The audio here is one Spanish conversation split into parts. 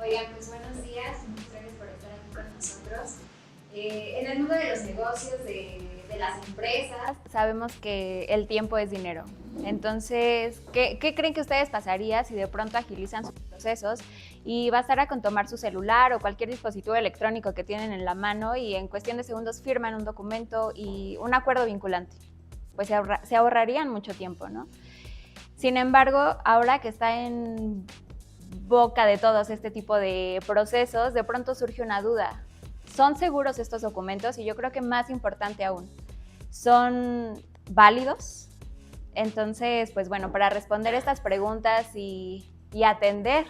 Oigan, pues buenos días, muchas gracias por estar aquí con nosotros. En el mundo de los negocios, de las empresas, sabemos que el tiempo es dinero. Entonces, ¿qué creen que ustedes pasaría si de pronto agilizan sus procesos y bastara con tomar su celular o cualquier dispositivo electrónico que tienen en la mano y en cuestión de segundos firman un documento y un acuerdo vinculante? Pues se ahorrarían mucho tiempo, ¿no? Sin embargo, ahora que está en boca de todos este tipo de procesos, de pronto surge una duda. ¿Son seguros estos documentos? Y yo creo que más importante aún, ¿son válidos? Entonces, pues bueno, para responder estas preguntas y atender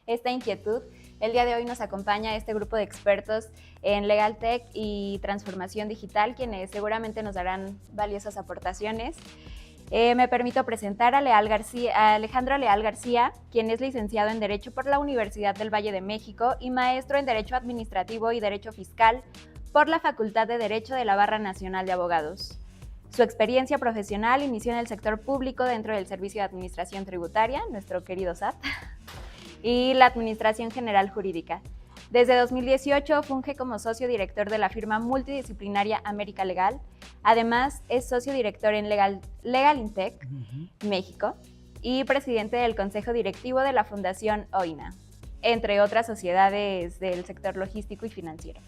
esta inquietud, el día de hoy nos acompaña este grupo de expertos en Legal Tech y transformación digital, quienes seguramente nos darán valiosas aportaciones. Me permito presentar a Alejandro Leal García, quien es licenciado en Derecho por la Universidad del Valle de México y maestro en Derecho Administrativo y Derecho Fiscal por la Facultad de Derecho de la Barra Nacional de Abogados. Su experiencia profesional inició en el sector público dentro del Servicio de Administración Tributaria, nuestro querido SAT, y la Administración General Jurídica. Desde 2018 funge como socio director de la firma multidisciplinaria América Legal. Además, es socio director en Legal Intec México y presidente del Consejo Directivo de la Fundación OINA, entre otras sociedades del sector logístico y financiero.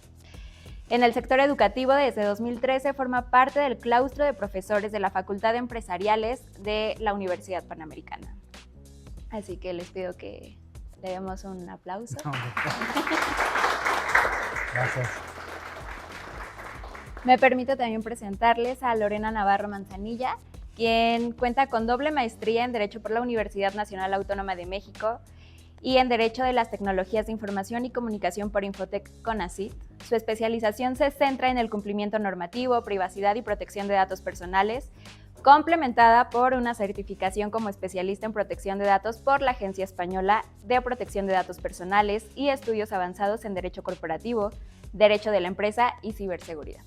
En el sector educativo, desde 2013 forma parte del claustro de profesores de la Facultad de Empresariales de la Universidad Panamericana. Así que les pido que le demos un aplauso. Gracias. Me permito también presentarles a Lorena Navarro Manzanilla, quien cuenta con doble maestría en Derecho por la Universidad Nacional Autónoma de México y en Derecho de las Tecnologías de Información y Comunicación por Infotec CONACYT. Su especialización se centra en el cumplimiento normativo, privacidad y protección de datos personales, complementada por una certificación como especialista en protección de datos por la Agencia Española de Protección de Datos Personales y estudios avanzados en Derecho Corporativo, Derecho de la Empresa y Ciberseguridad.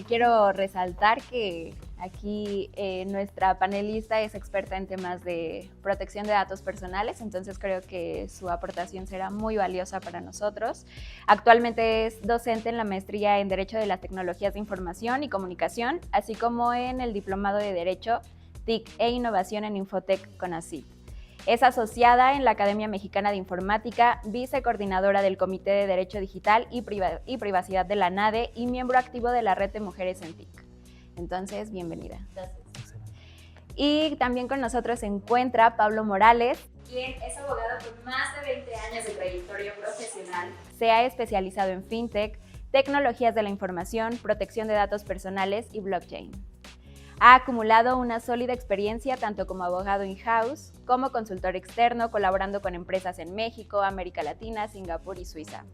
Quiero resaltar que aquí nuestra panelista es experta en temas de protección de datos personales, entonces creo que su aportación será muy valiosa para nosotros. Actualmente es docente en la maestría en Derecho de las Tecnologías de Información y Comunicación, así como en el Diplomado de Derecho, TIC e Innovación en Infotec CONACYT. Es asociada en la Academia Mexicana de Informática, vicecoordinadora del Comité de Derecho Digital y Privacidad de la NADE y miembro activo de la Red de Mujeres en TIC. Entonces, bienvenida. Gracias. Excelente. Y también con nosotros se encuentra Pablo Morales, quien es abogado con más de 20 años de trayectoria profesional. Se ha especializado en fintech, tecnologías de la información, protección de datos personales y blockchain. Ha acumulado una sólida experiencia tanto como abogado in-house como consultor externo, colaborando con empresas en México, América Latina, Singapur y Suiza.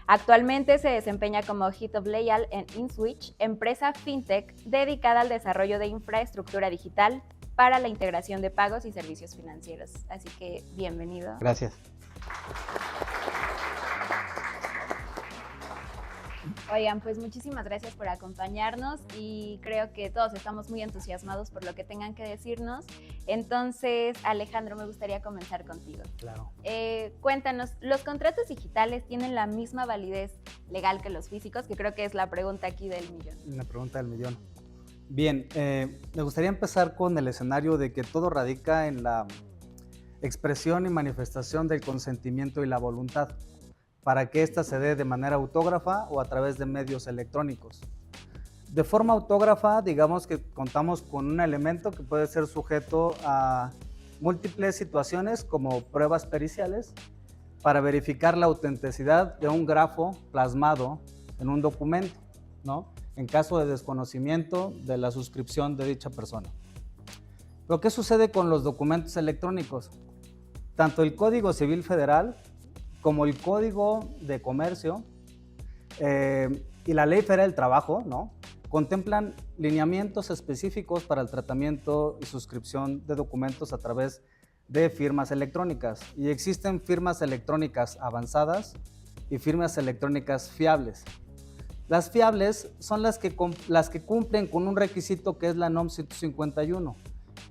Actualmente se desempeña como Head of Legal en InSwitch, empresa fintech dedicada al desarrollo de infraestructura digital para la integración de pagos y servicios financieros. Así que bienvenido. Gracias. Oigan, pues muchísimas gracias por acompañarnos y creo que todos estamos muy entusiasmados por lo que tengan que decirnos. Entonces, Alejandro, me gustaría comenzar contigo. Claro. Cuéntanos, ¿los contratos digitales tienen la misma validez legal que los físicos? Que creo que es la pregunta aquí del millón. La pregunta del millón. Bien, me gustaría empezar con el escenario de que todo radica en la expresión y manifestación del consentimiento y la voluntad, para que ésta se dé de manera autógrafa o a través de medios electrónicos. De forma autógrafa, digamos que contamos con un elemento que puede ser sujeto a múltiples situaciones como pruebas periciales para verificar la autenticidad de un grafo plasmado en un documento, ¿no?, en caso de desconocimiento de la suscripción de dicha persona. Pero ¿qué sucede con los documentos electrónicos? Tanto el Código Civil Federal como el Código de Comercio y la Ley Federal del Trabajo, ¿no?, contemplan lineamientos específicos para el tratamiento y suscripción de documentos a través de firmas electrónicas. Y existen firmas electrónicas avanzadas y firmas electrónicas fiables. Las fiables son las que cumplen con un requisito que es la NOM 151,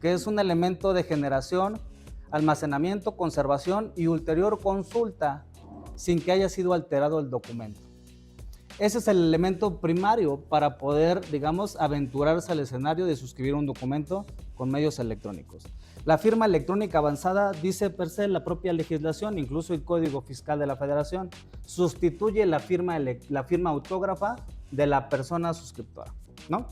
que es un elemento de generación, almacenamiento, conservación y ulterior consulta sin que haya sido alterado el documento. Ese es el elemento primario para poder, digamos, aventurarse al escenario de suscribir un documento con medios electrónicos. La firma electrónica avanzada dice per se la propia legislación, incluso el Código Fiscal de la Federación, sustituye la firma autógrafa de la persona suscriptora, ¿no?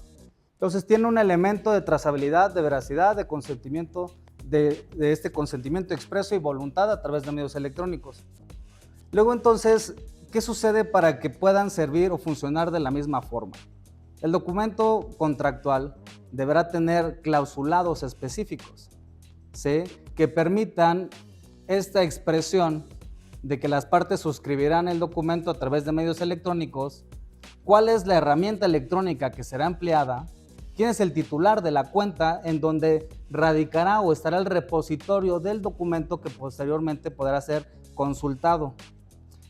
Entonces tiene un elemento de trazabilidad, de veracidad, de consentimiento, de este consentimiento expreso y voluntad a través de medios electrónicos. Luego entonces, ¿qué sucede para que puedan servir o funcionar de la misma forma? El documento contractual deberá tener clausulados específicos, ¿sí?, que permitan esta expresión de que las partes suscribirán el documento a través de medios electrónicos, cuál es la herramienta electrónica que será empleada, quién es el titular de la cuenta en donde radicará o estará el repositorio del documento que posteriormente podrá ser consultado.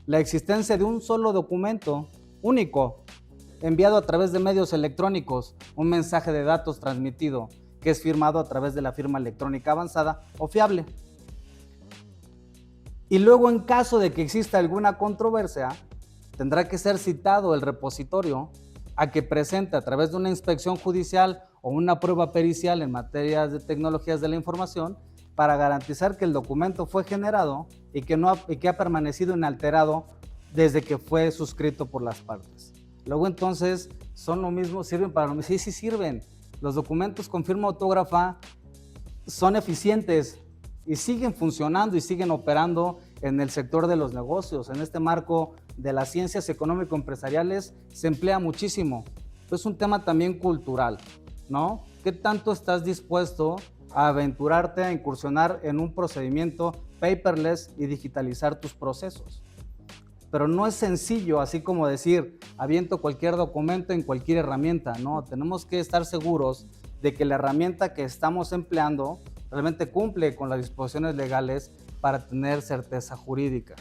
La existencia de un solo documento único enviado a través de medios electrónicos, un mensaje de datos transmitido que es firmado a través de la firma electrónica avanzada o fiable. Y luego, en caso de que exista alguna controversia, tendrá que ser citado el repositorio a que presente a través de una inspección judicial o una prueba pericial en materia de tecnologías de la información para garantizar que el documento fue generado y que ha permanecido inalterado desde que fue suscrito por las partes. Luego entonces, ¿son lo mismo? ¿Sirven para lo mismo? Sí, sí sirven. Los documentos con firma autógrafa son eficientes y siguen funcionando y siguen operando en el sector de los negocios. En este marco de las ciencias económico-empresariales se emplea muchísimo. Es un tema también cultural, ¿no? ¿Qué tanto estás dispuesto a aventurarte a incursionar en un procedimiento paperless y digitalizar tus procesos? Pero no es sencillo, así como decir, aviento cualquier documento en cualquier herramienta, ¿no? Tenemos que estar seguros de que la herramienta que estamos empleando realmente cumple con las disposiciones legales para tener certeza jurídica.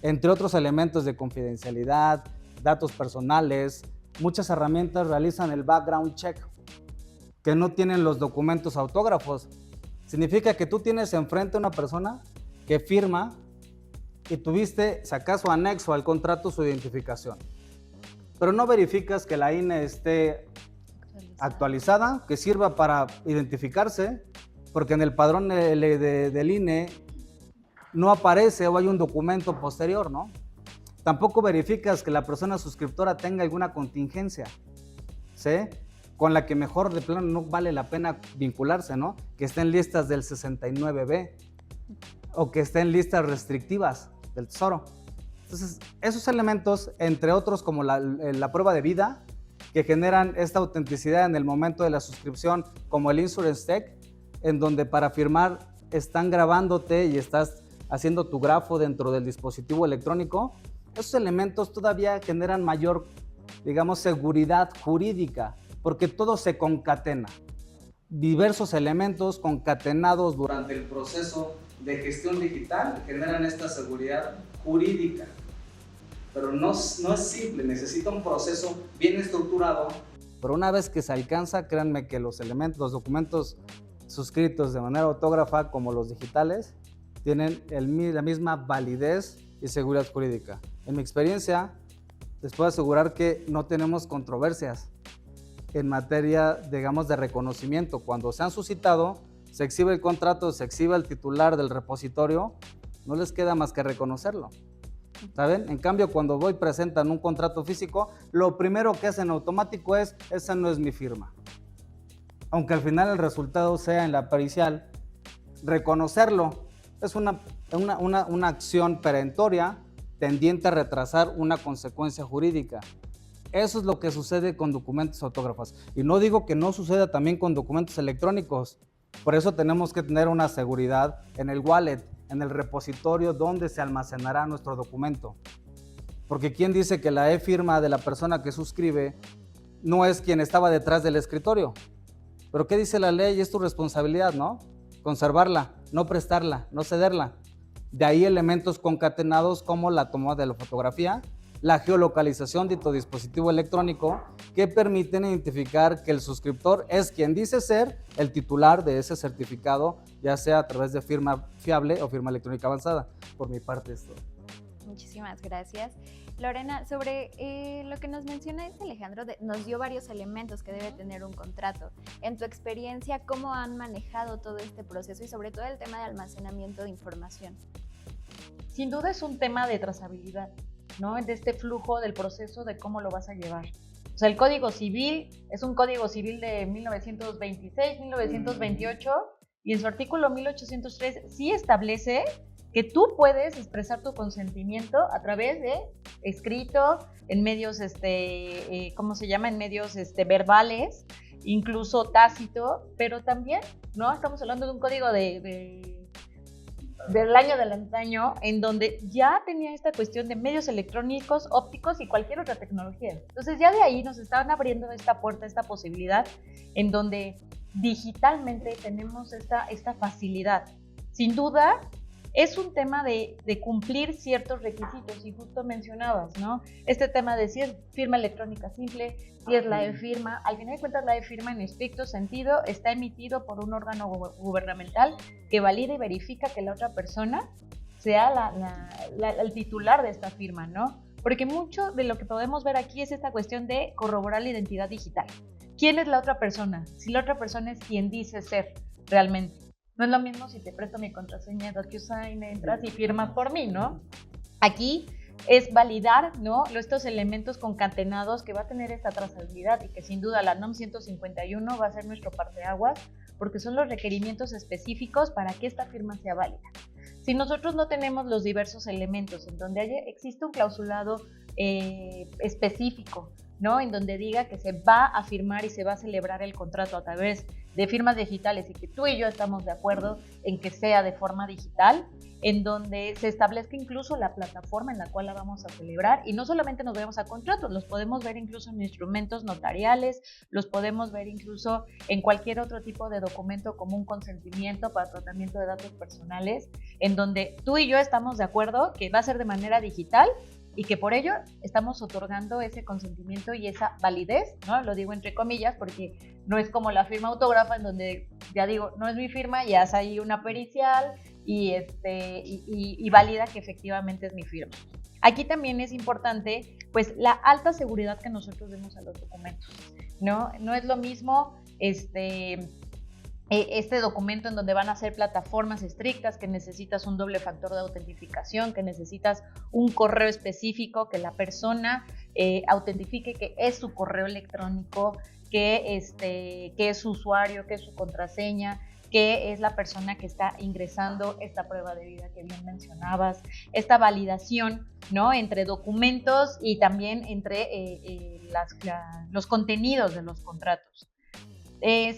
Entre otros elementos de confidencialidad, datos personales, muchas herramientas realizan el background check, que no tienen los documentos autógrafos. Significa que tú tienes enfrente a una persona que firma y tuviste, si acaso, anexo al contrato su identificación. Pero no verificas que la INE esté actualizada, que sirva para identificarse, porque en el padrón del INE no aparece o hay un documento posterior, ¿no? Tampoco verificas que la persona suscriptora tenga alguna contingencia, ¿sí?, con la que mejor de plano no vale la pena vincularse, ¿no? Que esté en listas del 69B o que esté en listas restrictivas del Tesoro. Entonces, esos elementos, entre otros como la prueba de vida, que generan esta autenticidad en el momento de la suscripción, como el Insurance Tech, en donde para firmar están grabándote y estás haciendo tu grafo dentro del dispositivo electrónico, esos elementos todavía generan mayor, digamos, seguridad jurídica, porque todo se concatena. Diversos elementos concatenados durante el proceso de gestión digital generan esta seguridad jurídica. Pero no es simple, necesita un proceso bien estructurado. Pero una vez que se alcanza, créanme que los documentos suscritos de manera autógrafa como los digitales tienen la misma validez y seguridad jurídica. En mi experiencia, les puedo asegurar que no tenemos controversias en materia, digamos, de reconocimiento. Cuando se han suscitado, se exhibe el contrato, se exhibe el titular del repositorio, no les queda más que reconocerlo, ¿saben? En cambio, cuando presentan un contrato físico, lo primero que hacen automático es, esa no es mi firma. Aunque al final el resultado sea en la pericial, reconocerlo es una acción perentoria tendiente a retrasar una consecuencia jurídica. Eso es lo que sucede con documentos autógrafos. Y no digo que no suceda también con documentos electrónicos. Por eso tenemos que tener una seguridad en el wallet, en el repositorio donde se almacenará nuestro documento. Porque ¿quién dice que la e-firma de la persona que suscribe no es quien estaba detrás del escritorio? Pero ¿qué dice la ley? Es tu responsabilidad, ¿no? Conservarla, no prestarla, no cederla. De ahí elementos concatenados como la toma de la fotografía la geolocalización de tu dispositivo electrónico, que permiten identificar que el suscriptor es quien dice ser el titular de ese certificado, ya sea a través de firma fiable o firma electrónica avanzada. Por mi parte, esto. Muchísimas gracias. Lorena, sobre lo que nos menciona Alejandro, nos dio varios elementos que debe tener un contrato. En tu experiencia, ¿cómo han manejado todo este proceso y sobre todo el tema de almacenamiento de información? Sin duda es un tema de trazabilidad, ¿no? De este flujo del proceso de cómo lo vas a llevar. O sea, el Código Civil es un Código Civil de 1926, 1928, y en su artículo 1803 sí establece que tú puedes expresar tu consentimiento a través de escrito, en medios, ¿cómo se llama? En medios verbales, incluso tácito, pero también, ¿no? Estamos hablando de un código del año del antaño, en donde ya tenía esta cuestión de medios electrónicos, ópticos y cualquier otra tecnología. Entonces ya de ahí nos estaban abriendo esta puerta, esta posibilidad, en donde digitalmente tenemos esta facilidad. Sin duda, es un tema de cumplir ciertos requisitos, y justo mencionabas, ¿no? Este tema de si es firma electrónica simple, si es la e-firma. Al final de cuentas, la e-firma en estricto sentido está emitido por un órgano gubernamental que valida y verifica que la otra persona sea el titular de esta firma, ¿no? Porque mucho de lo que podemos ver aquí es esta cuestión de corroborar la identidad digital. ¿Quién es la otra persona? Si la otra persona es quien dice ser realmente. No es lo mismo si te presto mi contraseña DocuSign, entras y firmas por mí, ¿no? Aquí es validar, ¿no? Estos elementos concatenados que va a tener esta trazabilidad, y que sin duda la NOM 151 va a ser nuestro parteaguas, porque son los requerimientos específicos para que esta firma sea válida. Si nosotros no tenemos los diversos elementos en donde existe un clausulado específico, ¿no? En donde diga que se va a firmar y se va a celebrar el contrato a través de firmas digitales, y que tú y yo estamos de acuerdo en que sea de forma digital, en donde se establezca incluso la plataforma en la cual la vamos a celebrar, y no solamente nos vemos a contratos, los podemos ver incluso en instrumentos notariales, los podemos ver incluso en cualquier otro tipo de documento como un consentimiento para tratamiento de datos personales, en donde tú y yo estamos de acuerdo que va a ser de manera digital, y que por ello estamos otorgando ese consentimiento y esa validez, ¿no? Lo digo entre comillas porque no es como la firma autógrafa, en donde ya digo, no es mi firma, y hace ahí una pericial y valida que efectivamente es mi firma. Aquí también es importante, pues, la alta seguridad que nosotros demos a los documentos, ¿no? No es lo mismo este documento en donde van a ser plataformas estrictas, que necesitas un doble factor de autentificación, que necesitas un correo específico, que la persona autentifique que es su correo electrónico, que es su usuario, que es su contraseña, que es la persona que está ingresando esta prueba de vida que bien mencionabas, esta validación, ¿no? Entre documentos y también entre los contenidos de los contratos.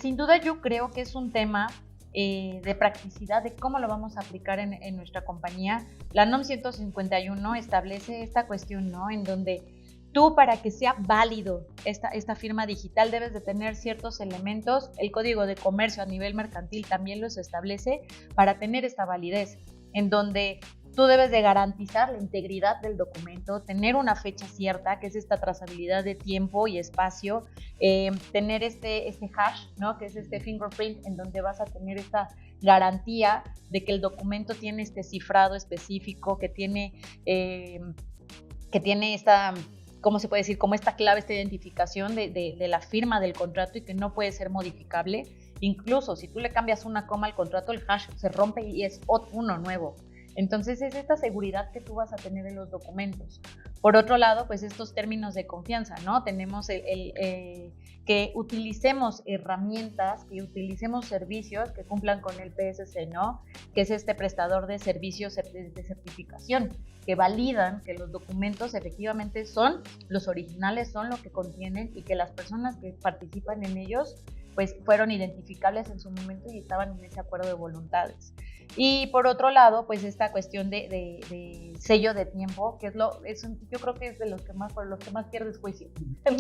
Sin duda yo creo que es un tema de practicidad, de cómo lo vamos a aplicar en nuestra compañía. La NOM 151 establece esta cuestión, ¿no? En donde tú, para que sea válido esta firma digital, debes de tener ciertos elementos. El Código de Comercio a nivel mercantil también los establece para tener esta validez, en donde tú debes de garantizar la integridad del documento, tener una fecha cierta, que es esta trazabilidad de tiempo y espacio, tener este hash, ¿no? Que es este fingerprint, en donde vas a tener esta garantía de que el documento tiene este cifrado específico, que tiene esta, ¿cómo se puede decir? Como esta clave, esta identificación de la firma del contrato, y que no puede ser modificable. Incluso si tú le cambias una coma al contrato, el hash se rompe y es uno nuevo. Entonces es esta seguridad que tú vas a tener en los documentos. Por otro lado, pues estos términos de confianza, ¿no? Tenemos que utilicemos herramientas, que utilicemos servicios que cumplan con el PSC, ¿no? Que es este prestador de servicios de certificación, que validan que los documentos efectivamente son los originales, son lo que contienen, y que las personas que participan en ellos pues fueron identificables en su momento y estaban en ese acuerdo de voluntades. Y por otro lado, pues esta cuestión de sello de tiempo, que yo creo que es de los que más, por los que más pierdes juicio,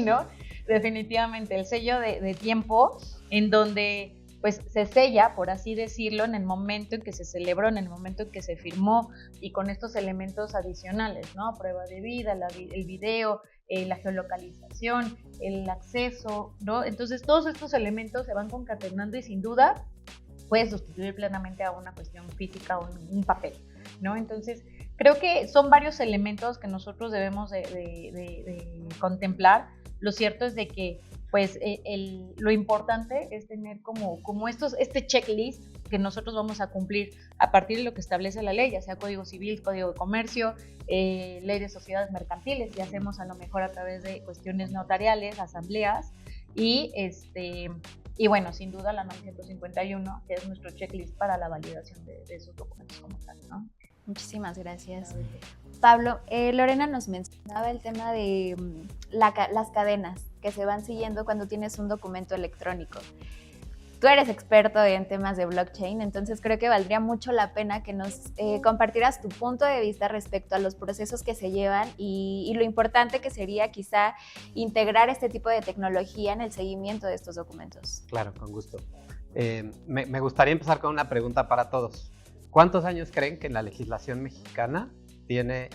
¿no? Definitivamente, el sello de tiempo, en donde pues se sella, por así decirlo, en el momento en que se celebró, en el momento en que se firmó, y con estos elementos adicionales, ¿no? Prueba de vida, el video, la geolocalización, el acceso, ¿no? Entonces todos estos elementos se van concatenando y sin duda puede sustituir plenamente a una cuestión física o un papel, ¿no? Entonces creo que son varios elementos que nosotros debemos de contemplar. Lo cierto es de que pues lo importante es tener como este checklist que nosotros vamos a cumplir a partir de lo que establece la ley, ya sea Código Civil, Código de Comercio, Ley de Sociedades Mercantiles, y hacemos a lo mejor a través de cuestiones notariales, asambleas, y bueno, sin duda la NOM 151, que es nuestro checklist para la validación de esos documentos como tal, ¿no? Muchísimas gracias. Pablo, Lorena nos mencionaba el tema de las cadenas que se van siguiendo cuando tienes un documento electrónico. Tú eres experto en temas de blockchain, entonces creo que valdría mucho la pena que nos compartieras tu punto de vista respecto a los procesos que se llevan y lo importante que sería quizá integrar este tipo de tecnología en el seguimiento de estos documentos. Claro, con gusto. Me gustaría empezar con una pregunta para todos. ¿Cuántos años creen que en la legislación mexicana tiene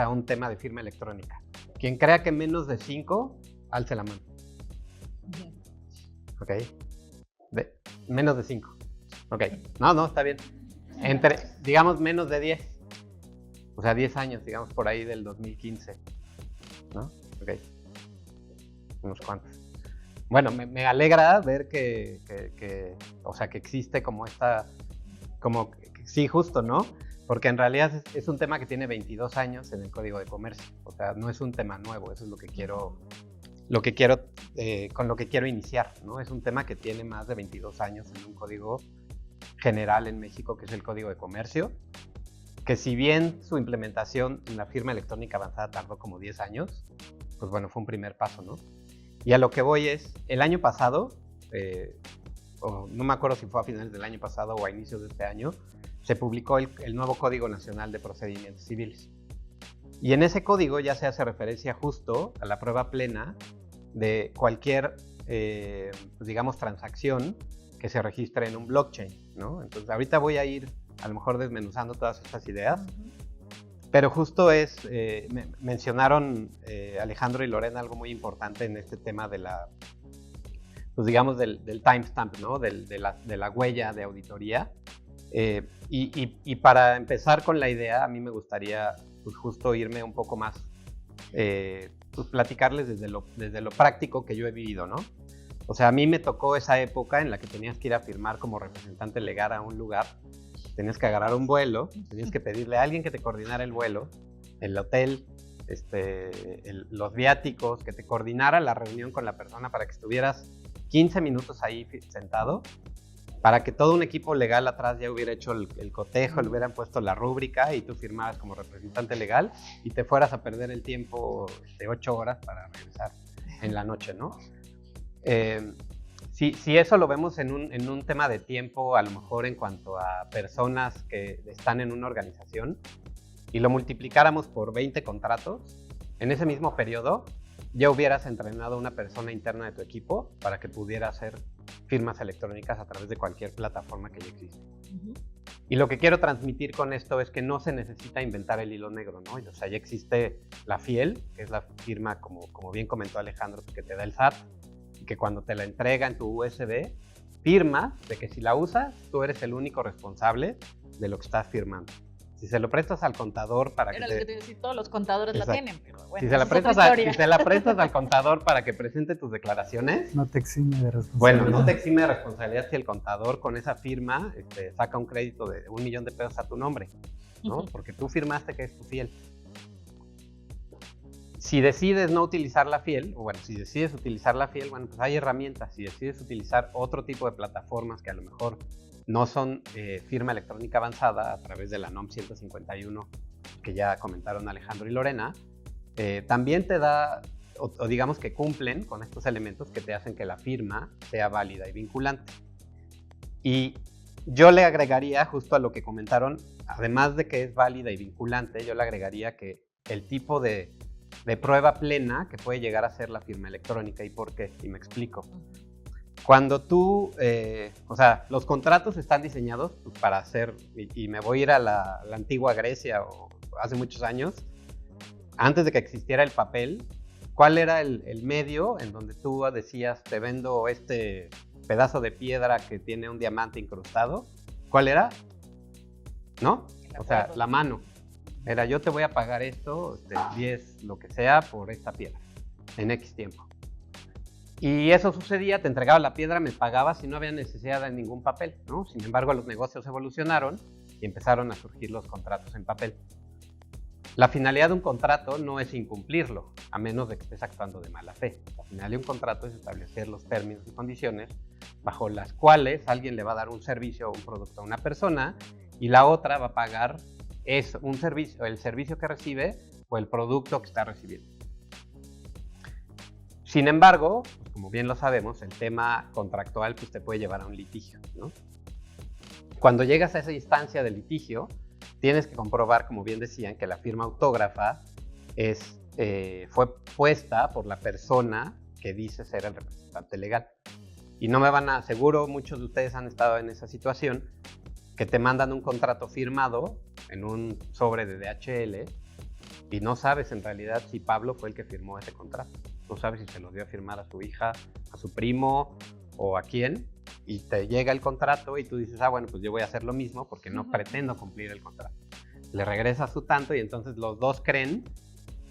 un tema de firma electrónica? Quien crea que menos de 5, alce la mano. Ok. Menos de 5. Ok. No, está bien. Digamos, menos de 10. O sea, 10 años, digamos, por ahí del 2015. ¿No? Ok. Unos cuantos. Bueno, me alegra ver que existe como esta... sí, justo, ¿no? Porque en realidad es un tema que tiene 22 años en el Código de Comercio. O sea, no es un tema nuevo, eso es con lo que quiero iniciar, ¿no? Es un tema que tiene más de 22 años en un código general en México, que es el Código de Comercio, que si bien su implementación en la firma electrónica avanzada tardó como 10 años, pues bueno, fue un primer paso, ¿no? Y a lo que voy es, el año pasado, no me acuerdo si fue a finales del año pasado o a inicios de este año, se publicó el nuevo Código Nacional de Procedimientos Civiles. Y en ese código ya se hace referencia justo a la prueba plena de cualquier, digamos, transacción que se registre en un blockchain, ¿no? Entonces, ahorita voy a ir, a lo mejor, desmenuzando todas estas ideas, pero justo mencionaron Alejandro y Lorena algo muy importante en este tema de pues digamos, del timestamp, ¿no? De la huella de auditoría. Y para empezar con la idea, a mí me gustaría pues justo irme un poco más, pues platicarles desde lo práctico que yo he vivido, ¿no? O sea, a mí me tocó esa época en la que tenías que ir a firmar como representante legal a un lugar, tenías que agarrar un vuelo, tenías que pedirle a alguien que te coordinara el vuelo, el hotel, los viáticos, que te coordinara la reunión con la persona para que estuvieras 15 minutos ahí sentado, para que todo un equipo legal atrás ya hubiera hecho el cotejo, le hubieran puesto la rúbrica y tú firmaras como representante legal y te fueras a perder el tiempo de 8 horas para regresar en la noche, ¿no? Si eso lo vemos en un tema de tiempo, a lo mejor en cuanto a personas que están en una organización, y lo multiplicáramos por 20 contratos, en ese mismo periodo ya hubieras entrenado a una persona interna de tu equipo para que pudiera hacer firmas electrónicas a través de cualquier plataforma que ya existe. Y lo que quiero transmitir con esto es que no se necesita inventar el hilo negro, ¿no? O sea, ya existe la FIEL, que es la firma, como bien comentó Alejandro, que te da el SAT, y que cuando te la entrega en tu USB, firmas de que si la usas, tú eres el único responsable de lo que estás firmando. Si se lo prestas al contador para Era que... lo que te decía, todos los contadores Exacto. la tienen, pero bueno, Si se la prestas al contador para que presente tus declaraciones... No te exime de responsabilidad. Bueno, no te exime de responsabilidad si el contador con esa firma saca un crédito de $1 millón a tu nombre, ¿no? Porque tú firmaste que es tu FIEL. Si decides no utilizar la FIEL, o bueno, si decides utilizar la FIEL, bueno, pues hay herramientas. Si decides utilizar otro tipo de plataformas que a lo mejor no son firma electrónica avanzada a través de la NOM 151, que ya comentaron Alejandro y Lorena, también te da, o digamos que cumplen con estos elementos que te hacen que la firma sea válida y vinculante. Y yo le agregaría, justo a lo que comentaron, además de que es válida y vinculante, yo le agregaría que el tipo de prueba plena que puede llegar a ser la firma electrónica. ¿Y por qué? Y me explico. Cuando tú, o sea, los contratos están diseñados para hacer, y me voy a ir a la antigua Grecia o hace muchos años, antes de que existiera el papel, ¿cuál era el medio en donde tú decías, te vendo este pedazo de piedra que tiene un diamante incrustado? ¿Cuál era? ¿No? O sea, la mano. Era, yo te voy a pagar esto, 10, lo que sea, por esta piedra, en X tiempo. Y eso sucedía, te entregaba la piedra, me pagabas y no había necesidad de ningún papel, ¿no? Sin embargo, los negocios evolucionaron y empezaron a surgir los contratos en papel. La finalidad de un contrato no es incumplirlo, a menos de que estés actuando de mala fe. La finalidad de un contrato es establecer los términos y condiciones bajo las cuales alguien le va a dar un servicio o un producto a una persona y la otra va a pagar un servicio, el servicio que recibe o el producto que está recibiendo. Sin embargo, pues como bien lo sabemos, el tema contractual pues, te puede llevar a un litigio, ¿no? Cuando llegas a esa instancia de litigio, tienes que comprobar, como bien decían, que la firma autógrafa fue puesta por la persona que dice ser el representante legal. Y no me van a, seguro muchos de ustedes han estado en esa situación, que te mandan un contrato firmado en un sobre de DHL y no sabes en realidad si Pablo fue el que firmó ese contrato. No sabes si se lo dio a firmar a su hija, a su primo o a quién. Y te llega el contrato y tú dices, bueno, pues yo voy a hacer lo mismo porque no pretendo cumplir el contrato. Le regresas su tanto y entonces los dos creen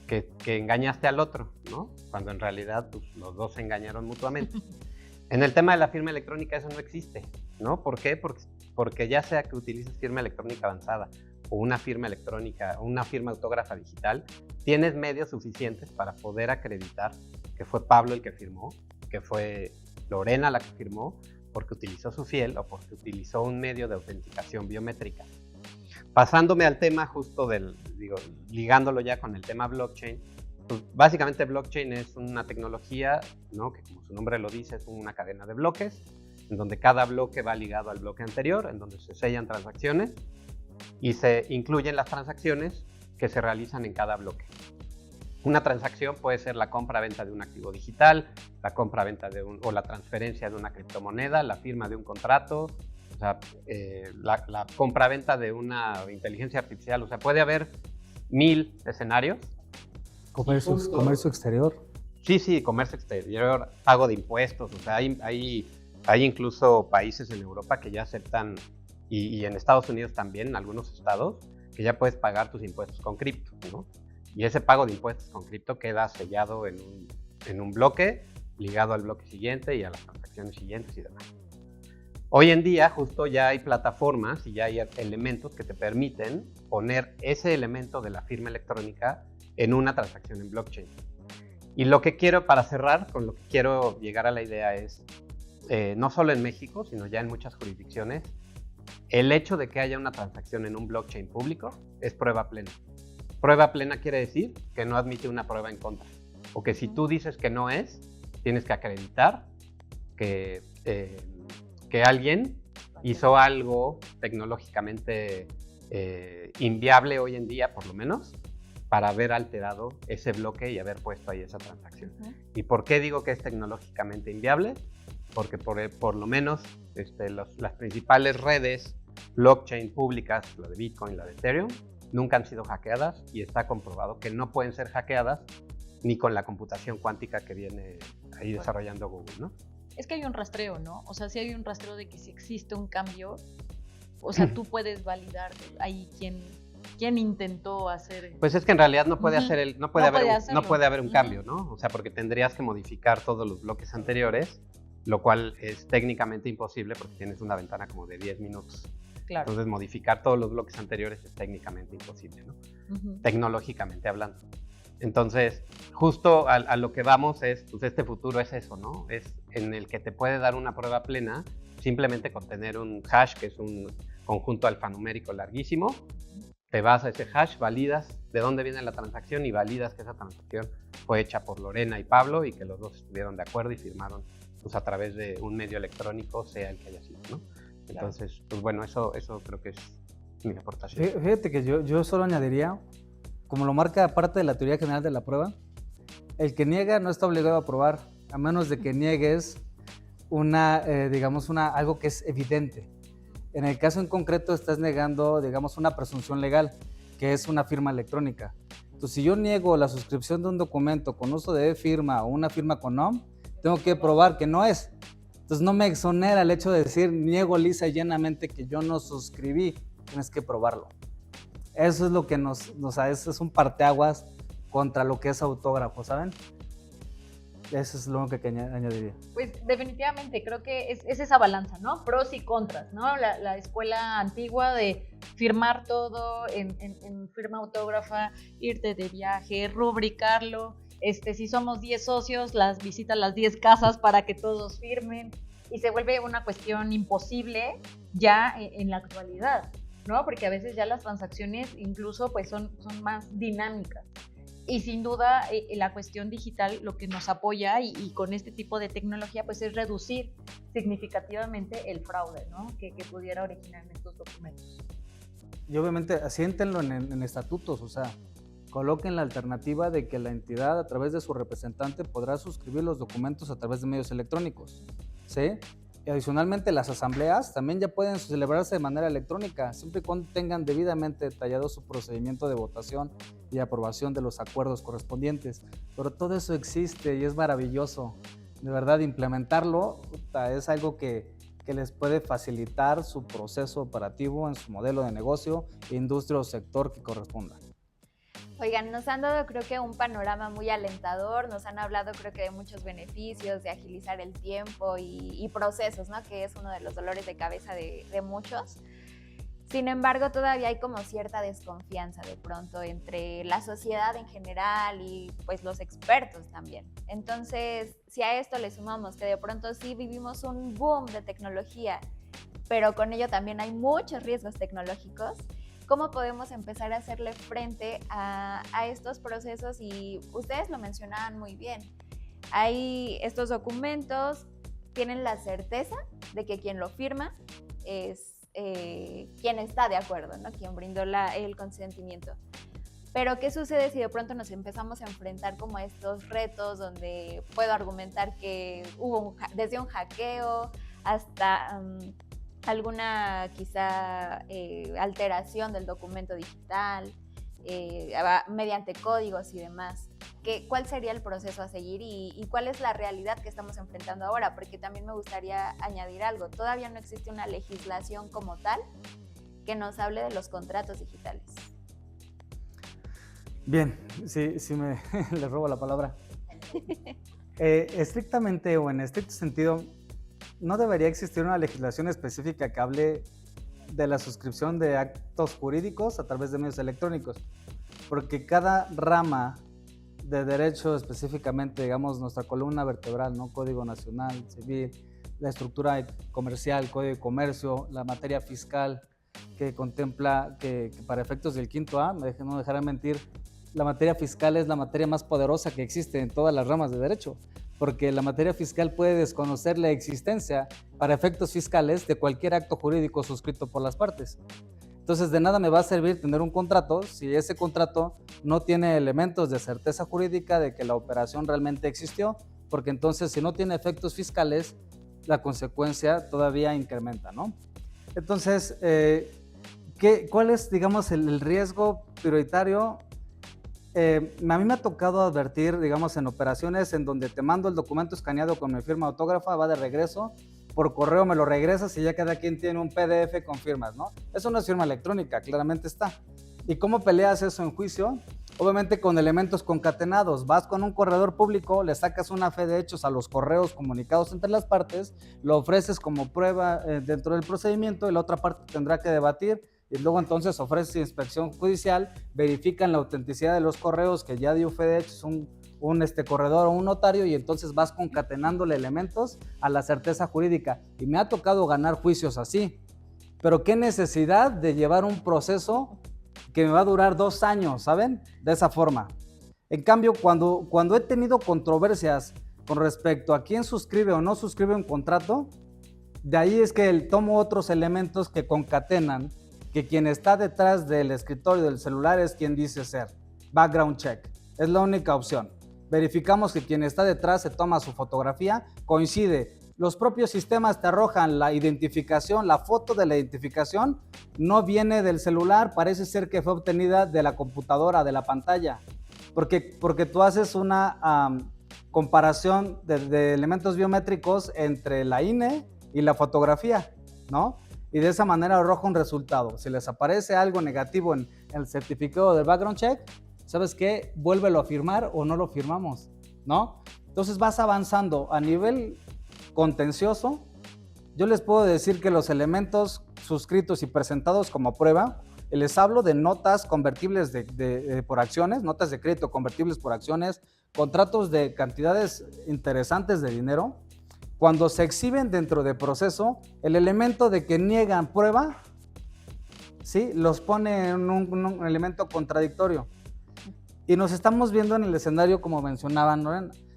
que engañaste al otro, ¿no? Cuando en realidad pues, los dos se engañaron mutuamente. En el tema de la firma electrónica eso no existe, ¿no? ¿Por qué? Porque ya sea que utilices firma electrónica avanzada o una firma electrónica o una firma autógrafa digital, tienes medios suficientes para poder acreditar que fue Pablo el que firmó, que fue Lorena la que firmó, porque utilizó su fiel o porque utilizó un medio de autenticación biométrica. Pasándome al tema justo ligándolo ya con el tema blockchain, pues básicamente blockchain es una tecnología, ¿no? Que como su nombre lo dice, es una cadena de bloques, en donde cada bloque va ligado al bloque anterior, en donde se sellan transacciones y se incluyen las transacciones que se realizan en cada bloque. Una transacción puede ser la compra-venta de un activo digital, la compra-venta o la transferencia de una criptomoneda, la firma de un contrato, o sea, la compra-venta de una inteligencia artificial. O sea, puede haber 1000 escenarios. Comercio exterior. Sí, comercio exterior, pago de impuestos. O sea, hay incluso países en Europa que ya aceptan, y en Estados Unidos también, en algunos estados, que ya puedes pagar tus impuestos con cripto, ¿no? Y ese pago de impuestos con cripto queda sellado en un bloque, ligado al bloque siguiente y a las transacciones siguientes y demás. Hoy en día justo ya hay plataformas y ya hay elementos que te permiten poner ese elemento de la firma electrónica en una transacción en blockchain. Y lo que quiero, para cerrar, con lo que quiero llegar a la idea es, no solo en México, sino ya en muchas jurisdicciones, el hecho de que haya una transacción en un blockchain público es prueba plena. Prueba plena quiere decir que no admite una prueba en contra. O que si tú dices que no es, tienes que acreditar que alguien hizo algo tecnológicamente inviable hoy en día, por lo menos, para haber alterado ese bloque y haber puesto ahí esa transacción. ¿Y por qué digo que es tecnológicamente inviable? Porque por lo menos las principales redes blockchain públicas, la de Bitcoin, la de Ethereum, nunca han sido hackeadas y está comprobado que no pueden ser hackeadas ni con la computación cuántica que viene ahí desarrollando Google, ¿no? Es que hay un rastreo, ¿no? O sea, si hay un rastreo de que si existe un cambio, o sea, tú puedes validar ahí quién intentó hacer. Pues es que en realidad no puede hacer no puede haber un cambio, ¿no? O sea, porque tendrías que modificar todos los bloques anteriores, lo cual es técnicamente imposible porque tienes una ventana como de 10 minutos. Claro. Entonces, modificar todos los bloques anteriores es técnicamente imposible, ¿no? Tecnológicamente hablando. Entonces, justo a lo que vamos es, pues este futuro es eso, ¿no? Es en el que te puede dar una prueba plena simplemente con tener un hash, que es un conjunto alfanumérico larguísimo. Te vas a ese hash, validas de dónde viene la transacción y validas que esa transacción fue hecha por Lorena y Pablo y que los dos estuvieron de acuerdo y firmaron pues, a través de un medio electrónico, sea el que haya sido, ¿no? Entonces, pues bueno, eso creo que es mi aportación. Fíjate que yo solo añadiría, como lo marca parte de la teoría general de la prueba, el que niega no está obligado a probar, a menos de que niegues algo que es evidente. En el caso en concreto estás negando, digamos, una presunción legal, que es una firma electrónica. Entonces, si yo niego la suscripción de un documento con uso de e-firma o una firma con NOM, tengo que probar que no es. Entonces, no me exonera el hecho de decir, niego lisa y llanamente que yo no suscribí. Tienes que probarlo. Eso es lo que eso es un parteaguas contra lo que es autógrafo, ¿saben? Eso es lo único que añadiría. Pues definitivamente creo que es esa balanza, ¿no? Pros y contras, ¿no? La escuela antigua de firmar todo en firma autógrafa, irte de viaje, rubricarlo. Si somos 10 socios, visitas las 10 casas para que todos firmen. Y se vuelve una cuestión imposible ya en la actualidad, ¿no? Porque a veces ya las transacciones incluso pues son más dinámicas. Y sin duda la cuestión digital lo que nos apoya y con este tipo de tecnología pues es reducir significativamente el fraude, ¿no? que pudiera originar en estos documentos. Y obviamente asiéntenlo en estatutos, o sea, coloquen la alternativa de que la entidad a través de su representante podrá suscribir los documentos a través de medios electrónicos, ¿sí? Y adicionalmente las asambleas también ya pueden celebrarse de manera electrónica, siempre y cuando tengan debidamente detallado su procedimiento de votación y aprobación de los acuerdos correspondientes. Pero todo eso existe y es maravilloso. De verdad, implementarlo es algo que les puede facilitar su proceso operativo en su modelo de negocio, industria o sector que corresponda. Oigan, nos han dado creo que un panorama muy alentador, nos han hablado creo que de muchos beneficios, de agilizar el tiempo y procesos, ¿no? Que es uno de los dolores de cabeza de muchos. Sin embargo, todavía hay como cierta desconfianza de pronto entre la sociedad en general y pues los expertos también. Entonces, si a esto le sumamos que de pronto sí vivimos un boom de tecnología, pero con ello también hay muchos riesgos tecnológicos, ¿cómo podemos empezar a hacerle frente a estos procesos? Y ustedes lo mencionaban muy bien. Hay estos documentos, tienen la certeza de que quien lo firma es quien está de acuerdo, ¿no? Quien brindó el consentimiento. Pero ¿qué sucede si de pronto nos empezamos a enfrentar como a estos retos donde puedo argumentar que hubo desde un hackeo hasta alguna quizá alteración del documento digital mediante códigos y demás? ¿Cuál sería el proceso a seguir y cuál es la realidad que estamos enfrentando ahora? Porque también me gustaría añadir algo. Todavía no existe una legislación como tal que nos hable de los contratos digitales. Bien, sí le robo la palabra. Estrictamente o en estricto sentido, no debería existir una legislación específica que hable de la suscripción de actos jurídicos a través de medios electrónicos, porque cada rama de derecho, específicamente, digamos, nuestra columna vertebral, ¿no? Código Nacional, Civil, la estructura comercial, Código de Comercio, la materia fiscal, que contempla que para efectos del quinto A, no dejarán mentir, la materia fiscal es la materia más poderosa que existe en todas las ramas de derecho, porque la materia fiscal puede desconocer la existencia para efectos fiscales de cualquier acto jurídico suscrito por las partes. Entonces, de nada me va a servir tener un contrato si ese contrato no tiene elementos de certeza jurídica de que la operación realmente existió, porque entonces si no tiene efectos fiscales, la consecuencia todavía incrementa, ¿no? Entonces, ¿cuál es, digamos, el riesgo prioritario? A mí me ha tocado advertir, digamos, en operaciones en donde te mando el documento escaneado con mi firma autógrafa, va de regreso, por correo me lo regresas y ya cada quien tiene un PDF con firmas, ¿no? Eso no es firma electrónica, claramente está. ¿Y cómo peleas eso en juicio? Obviamente con elementos concatenados. Vas con un corredor público, le sacas una fe de hechos a los correos comunicados entre las partes, lo ofreces como prueba dentro del procedimiento y la otra parte tendrá que debatir y luego entonces ofreces inspección judicial, verifican la autenticidad de los correos que ya dio fe de hechos un corredor o un notario y entonces vas concatenándole elementos a la certeza jurídica. Y me ha tocado ganar juicios así. Pero qué necesidad de llevar un proceso que me va a durar 2 años, ¿saben? De esa forma. En cambio, cuando he tenido controversias con respecto a quién suscribe o no suscribe un contrato, de ahí es que tomo otros elementos que concatenan que quien está detrás del escritorio del celular es quien dice ser. Background check. Es la única opción. Verificamos que quien está detrás se toma su fotografía, coincide los propios sistemas te arrojan la identificación, la foto de la identificación no viene del celular, parece ser que fue obtenida de la computadora, de la pantalla, porque tú haces una comparación de elementos biométricos entre la INE y la fotografía, ¿no? Y de esa manera arroja un resultado. Si les aparece algo negativo en el certificado del background check, ¿sabes qué? Vuélvelo a firmar o no lo firmamos, ¿no? Entonces vas avanzando a nivel contencioso. Yo les puedo decir que los elementos suscritos y presentados como prueba, les hablo de notas convertibles por acciones, notas de crédito convertibles por acciones, contratos de cantidades interesantes de dinero. Cuando se exhiben dentro del proceso, el elemento de que niegan prueba, ¿sí?, los pone en un elemento contradictorio. Y nos estamos viendo en el escenario, como mencionaban, ¿no?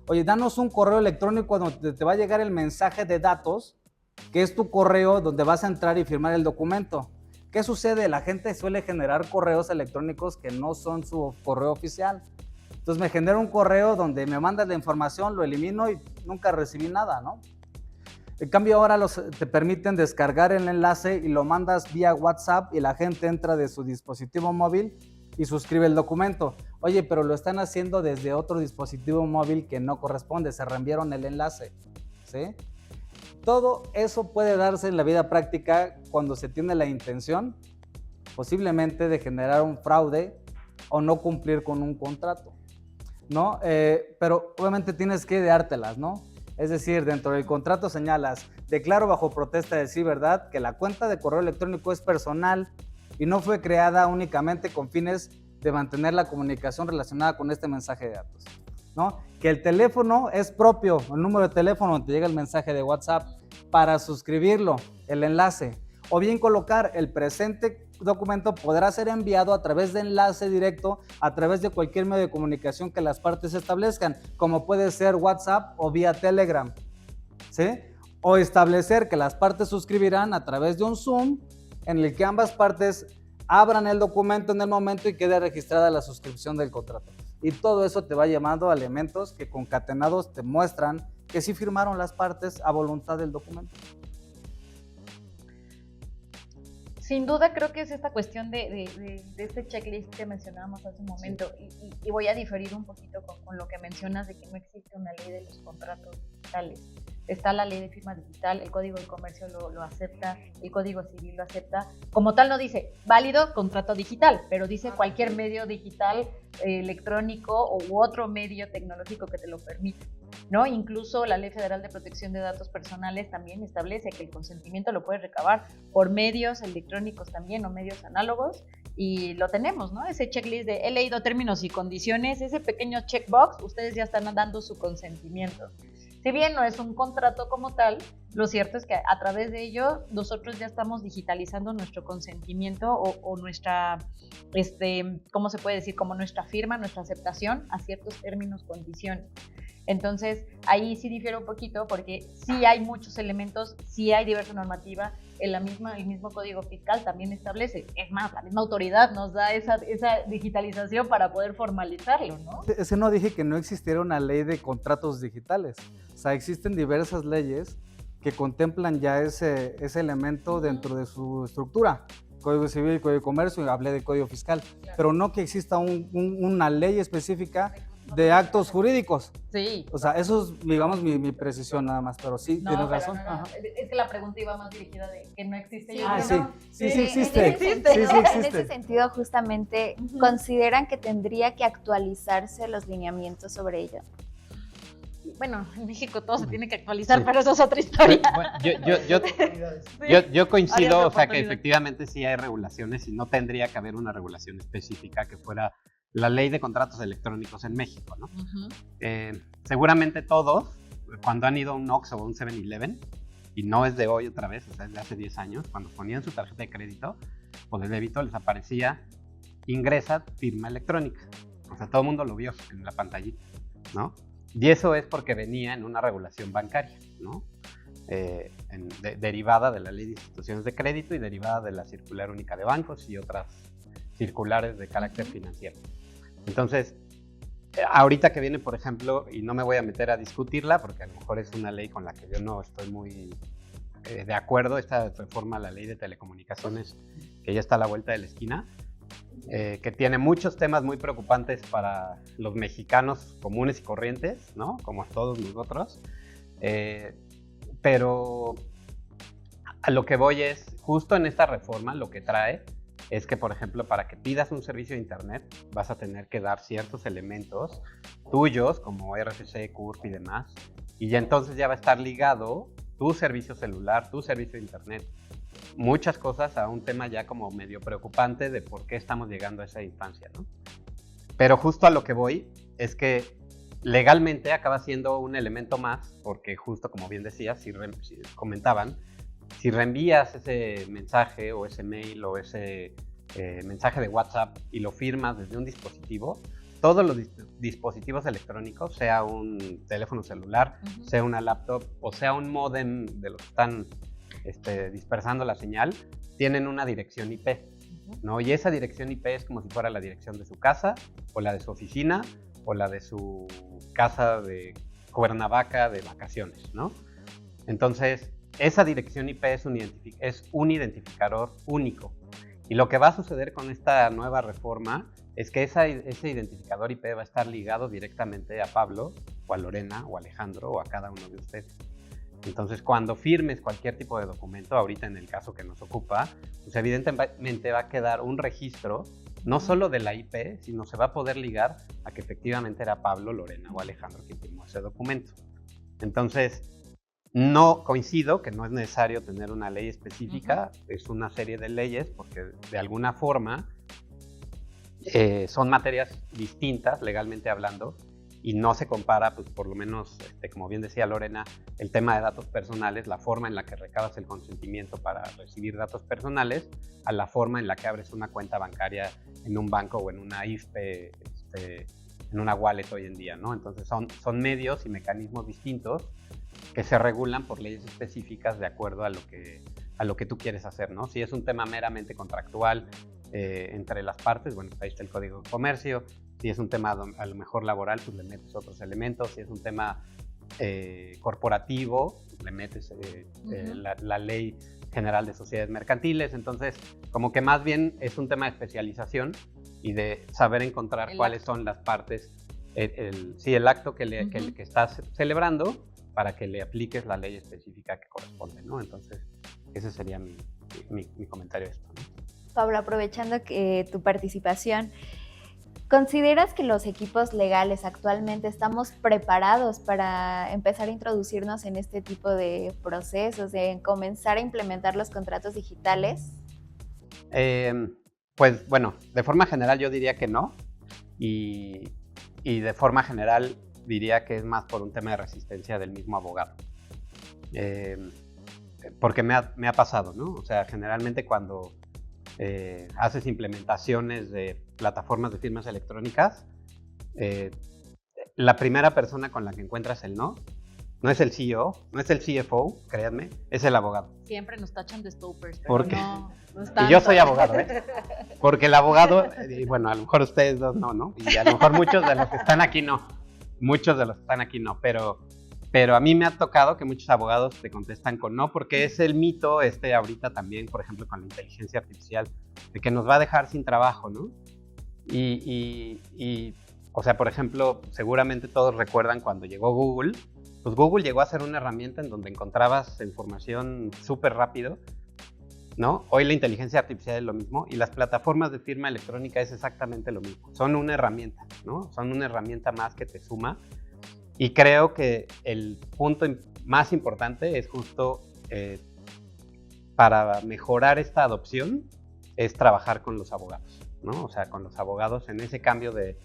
Oye, danos un correo electrónico donde te va a llegar el mensaje de datos, que es tu correo donde vas a entrar y firmar el documento. ¿Qué sucede? La gente suele generar correos electrónicos que no son su correo oficial. Entonces me genera un correo donde me mandas la información, lo elimino y nunca recibí nada, ¿no? En cambio ahora te permiten descargar el enlace y lo mandas vía WhatsApp y la gente entra de su dispositivo móvil y suscribe el documento. Oye, pero lo están haciendo desde otro dispositivo móvil que no corresponde, se reenviaron el enlace, ¿sí? Todo eso puede darse en la vida práctica cuando se tiene la intención, posiblemente, de generar un fraude o no cumplir con un contrato, ¿no? Pero obviamente tienes que ideártelas, ¿no? Es decir, dentro del contrato señalas, declaro bajo protesta de sí, ¿verdad?, que la cuenta de correo electrónico es personal y no fue creada únicamente con fines de mantener la comunicación relacionada con este mensaje de datos, ¿no? Que el teléfono es propio, el número de teléfono donde te llega el mensaje de WhatsApp para suscribirlo, el enlace, o bien colocar el presente documento podrá ser enviado a través de enlace directo a través de cualquier medio de comunicación que las partes establezcan, como puede ser WhatsApp o vía Telegram, ¿sí? O establecer que las partes suscribirán a través de un Zoom en el que ambas partes abran el documento en el momento y quede registrada la suscripción del contrato. Y todo eso te va llevando a elementos que concatenados te muestran que sí firmaron las partes a voluntad del documento. Sin duda creo que es esta cuestión de este checklist que mencionábamos hace un momento, sí. y voy a diferir un poquito con lo que mencionas de que no existe una ley de los contratos digitales. Está la ley de firma digital, el Código de Comercio lo acepta, el Código Civil lo acepta. Como tal no dice válido contrato digital, pero dice cualquier medio digital, electrónico u otro medio tecnológico que te lo permita, ¿no? Incluso la Ley Federal de Protección de Datos Personales también establece que el consentimiento lo puedes recabar por medios electrónicos también o medios análogos, y lo tenemos, ¿no? Ese checklist de he leído términos y condiciones, ese pequeño checkbox, ustedes ya están dando su consentimiento. Si bien no es un contrato como tal, lo cierto es que a través de ello nosotros ya estamos digitalizando nuestro consentimiento o nuestra, ¿cómo se puede decir? Como nuestra firma, nuestra aceptación a ciertos términos, condiciones. Entonces, ahí sí difiere un poquito porque sí hay muchos elementos, sí hay diversa normativa, el mismo Código Fiscal también establece, es más, la misma autoridad nos da esa digitalización para poder formalizarlo, ¿no? Es que no dije que no existiera una ley de contratos digitales, o sea, existen diversas leyes que contemplan ya ese elemento dentro de su estructura. Código Civil, Código de Comercio, hablé de Código Fiscal, claro. Pero no que exista una ley específica de actos jurídicos. Sí. O sea, eso es, digamos, mi precisión nada más, pero sí, no, tienes razón. No. Es que la pregunta iba más dirigida de que no existe. Sí existe. En ese sentido, justamente, ¿consideran que tendría que actualizarse los lineamientos sobre ello? Bueno, en México todo se tiene que actualizar, pero eso es otra historia. Bueno, yo coincido, o sea, que efectivamente sí hay regulaciones y no tendría que haber una regulación específica que fuera la ley de contratos electrónicos en México, ¿no? Uh-huh. Seguramente todos, cuando han ido a un Oxxo o a un 7-Eleven, y no es de hoy otra vez, o sea, es de hace 10 años, cuando ponían su tarjeta de crédito o de débito, les aparecía ingresa firma electrónica. O sea, todo el mundo lo vio en la pantallita, ¿no? Y eso es porque venía en una regulación bancaria, ¿no? Derivada de la Ley de Instituciones de Crédito y derivada de la Circular Única de Bancos y otras circulares de carácter financiero. Entonces, ahorita que viene, por ejemplo, y no me voy a meter a discutirla, porque a lo mejor es una ley con la que yo no estoy muy de acuerdo, esta reforma a la ley de telecomunicaciones, que ya está a la vuelta de la esquina, que tiene muchos temas muy preocupantes para los mexicanos comunes y corrientes, ¿no? Como todos nosotros. Pero a lo que voy es, justo en esta reforma lo que trae es que, por ejemplo, para que pidas un servicio de internet, vas a tener que dar ciertos elementos tuyos, como RFC, CURP y demás, y ya entonces ya va a estar ligado tu servicio celular, tu servicio de internet, muchas cosas a un tema ya como medio preocupante de por qué estamos llegando a esa instancia, ¿no? Pero justo a lo que voy es que legalmente acaba siendo un elemento más, porque justo como bien decías, si comentaban, si reenvías ese mensaje o ese mail o ese mensaje de WhatsApp y lo firmas desde un dispositivo, todos los dispositivos electrónicos, sea un teléfono celular, sea una laptop o sea un módem de los que están dispersando la señal, tienen una dirección IP, ¿no? Y esa dirección IP es como si fuera la dirección de su casa o la de su oficina o la de su casa de Cuernavaca de vacaciones, ¿no? Entonces, esa dirección IP es un identificador único. Y lo que va a suceder con esta nueva reforma es que ese identificador IP va a estar ligado directamente a Pablo, o a Lorena, o a Alejandro, o a cada uno de ustedes. Entonces, cuando firmes cualquier tipo de documento, ahorita en el caso que nos ocupa, pues evidentemente va a quedar un registro, no solo de la IP, sino se va a poder ligar a que efectivamente era Pablo, Lorena o Alejandro quien firmó ese documento. Entonces, no coincido que no es necesario tener una ley específica, es una serie de leyes porque de alguna forma son materias distintas legalmente hablando y no se compara, pues por lo menos, como bien decía Lorena, el tema de datos personales, la forma en la que recabas el consentimiento para recibir datos personales, a la forma en la que abres una cuenta bancaria en un banco o en una IFPE, en una wallet hoy en día, ¿no? Entonces son medios y mecanismos distintos que se regulan por leyes específicas de acuerdo a lo que tú quieres hacer, ¿no? Si es un tema meramente contractual entre las partes, bueno, ahí está el Código de Comercio. Si es un tema a lo mejor laboral, pues le metes otros elementos. Si es un tema corporativo, pues le metes la Ley General de Sociedades Mercantiles. Entonces, como que más bien es un tema de especialización y de saber encontrar cuáles son las partes, el acto que estás celebrando para que le apliques la ley específica que corresponde, ¿no? Entonces, ese sería mi comentario a esto, ¿no? Pablo, aprovechando que tu participación, ¿consideras que los equipos legales actualmente estamos preparados para empezar a introducirnos en este tipo de procesos, de comenzar a implementar los contratos digitales? Pues bueno, de forma general yo diría que no, y de forma general diría que es más por un tema de resistencia del mismo abogado. Porque me ha pasado, ¿no? O sea, generalmente cuando haces implementaciones de plataformas de firmas electrónicas, la primera persona con la que encuentras el no es el CEO, no es el CFO, créanme, es el abogado. Siempre nos tachan de stoppers, pero porque, no es y yo soy abogado, porque el abogado, y bueno, a lo mejor ustedes dos no, y a lo mejor muchos de los que están aquí no, pero a mí me ha tocado que muchos abogados te contestan con no, porque es el mito ahorita también, por ejemplo, con la inteligencia artificial, de que nos va a dejar sin trabajo, ¿no? Y o sea, por ejemplo, seguramente todos recuerdan cuando llegó Google, pues Google llegó a ser una herramienta en donde encontrabas información súper rápido, ¿no? Hoy la inteligencia artificial es lo mismo y las plataformas de firma electrónica es exactamente lo mismo. Son una herramienta, ¿no? Son una herramienta más que te suma. Y creo que el punto más importante es justo para mejorar esta adopción es trabajar con los abogados, ¿no? O sea, con los abogados en ese cambio de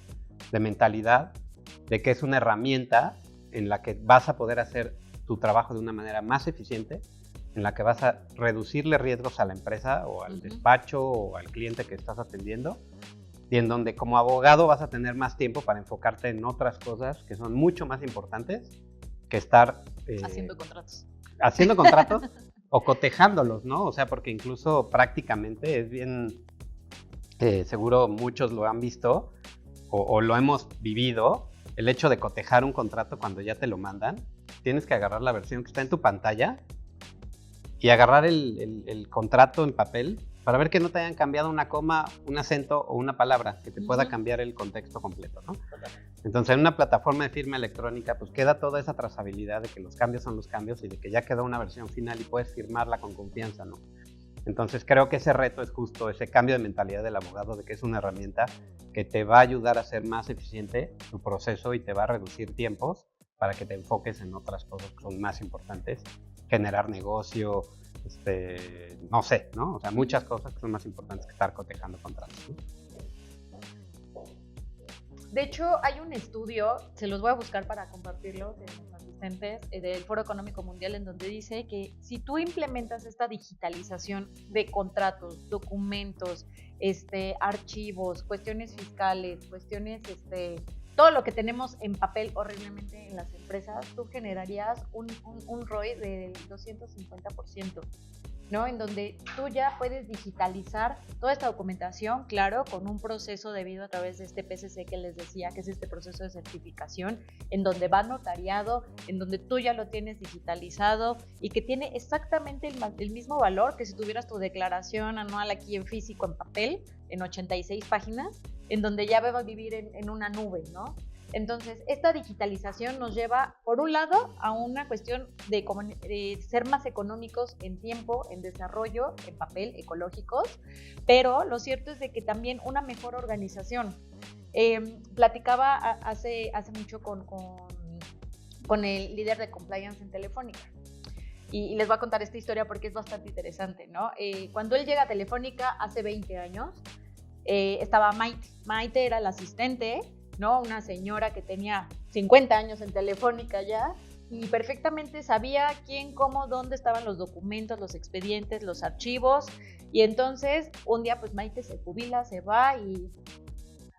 mentalidad de que es una herramienta en la que vas a poder hacer tu trabajo de una manera más eficiente, en la que vas a reducirle riesgos a la empresa o al despacho o al cliente que estás atendiendo, y en donde como abogado vas a tener más tiempo para enfocarte en otras cosas que son mucho más importantes que estar haciendo contratos o cotejándolos, ¿no? O sea, porque incluso prácticamente es bien, seguro muchos lo han visto, o lo hemos vivido, el hecho de cotejar un contrato cuando ya te lo mandan, tienes que agarrar la versión que está en tu pantalla y agarrar el contrato en papel para ver que no te hayan cambiado una coma, un acento o una palabra, que te pueda cambiar el contexto completo, ¿no? Entonces, en una plataforma de firma electrónica, pues queda toda esa trazabilidad de que los cambios son los cambios y de que ya quedó una versión final y puedes firmarla con confianza, ¿no? Entonces, creo que ese reto es justo ese cambio de mentalidad del abogado, de que es una herramienta que te va a ayudar a hacer más eficiente tu proceso y te va a reducir tiempos para que te enfoques en otras cosas que son más importantes, generar negocio, no sé, ¿no? O sea, muchas cosas que son más importantes que estar cotejando contratos, ¿no? De hecho, hay un estudio, se los voy a buscar para compartirlo de los asistentes del Foro Económico Mundial, en donde dice que si tú implementas esta digitalización de contratos, documentos, archivos, cuestiones fiscales, cuestiones, todo lo que tenemos en papel horriblemente en las empresas, tú generarías un ROI del 250%. ¿No? En donde tú ya puedes digitalizar toda esta documentación, claro, con un proceso debido a través de este PCC que les decía, que es este proceso de certificación, en donde va notariado, en donde tú ya lo tienes digitalizado y que tiene exactamente el mismo valor que si tuvieras tu declaración anual aquí en físico, en papel, en 86 páginas, en donde ya va a vivir en una nube, ¿no? Entonces, esta digitalización nos lleva, por un lado, a una cuestión de ser más económicos en tiempo, en desarrollo, en papel, ecológicos, pero lo cierto es de que también una mejor organización. Platicaba hace mucho con el líder de compliance en Telefónica. Y les voy a contar esta historia porque es bastante interesante, ¿no? Cuando él llega a Telefónica hace 20 años, estaba Maite. Maite era la asistente, ¿no? Una señora que tenía 50 años en Telefónica ya y perfectamente sabía quién, cómo, dónde estaban los documentos, los expedientes, los archivos. Y entonces un día pues Maite se jubila, se va y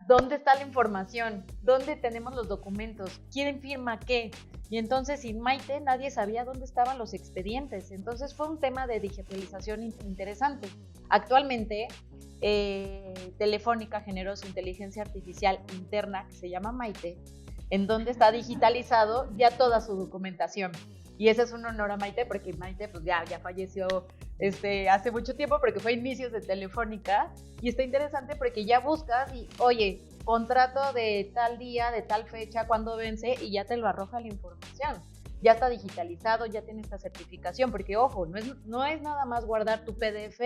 ¿dónde está la información? ¿Dónde tenemos los documentos? ¿Quién firma qué? Y entonces sin Maite nadie sabía dónde estaban los expedientes. Entonces fue un tema de digitalización interesante. Actualmente Telefónica generó su inteligencia artificial interna que se llama Maite, en donde está digitalizado ya toda su documentación. Y ese es un honor a Maite, porque Maite pues ya falleció hace mucho tiempo, porque fue a inicios de Telefónica. Y está interesante porque ya buscas y, oye, contrato de tal día, de tal fecha, cuándo vence, y ya te lo arroja la información. Ya está digitalizado, ya tiene esta certificación, porque ojo, no es nada más guardar tu PDF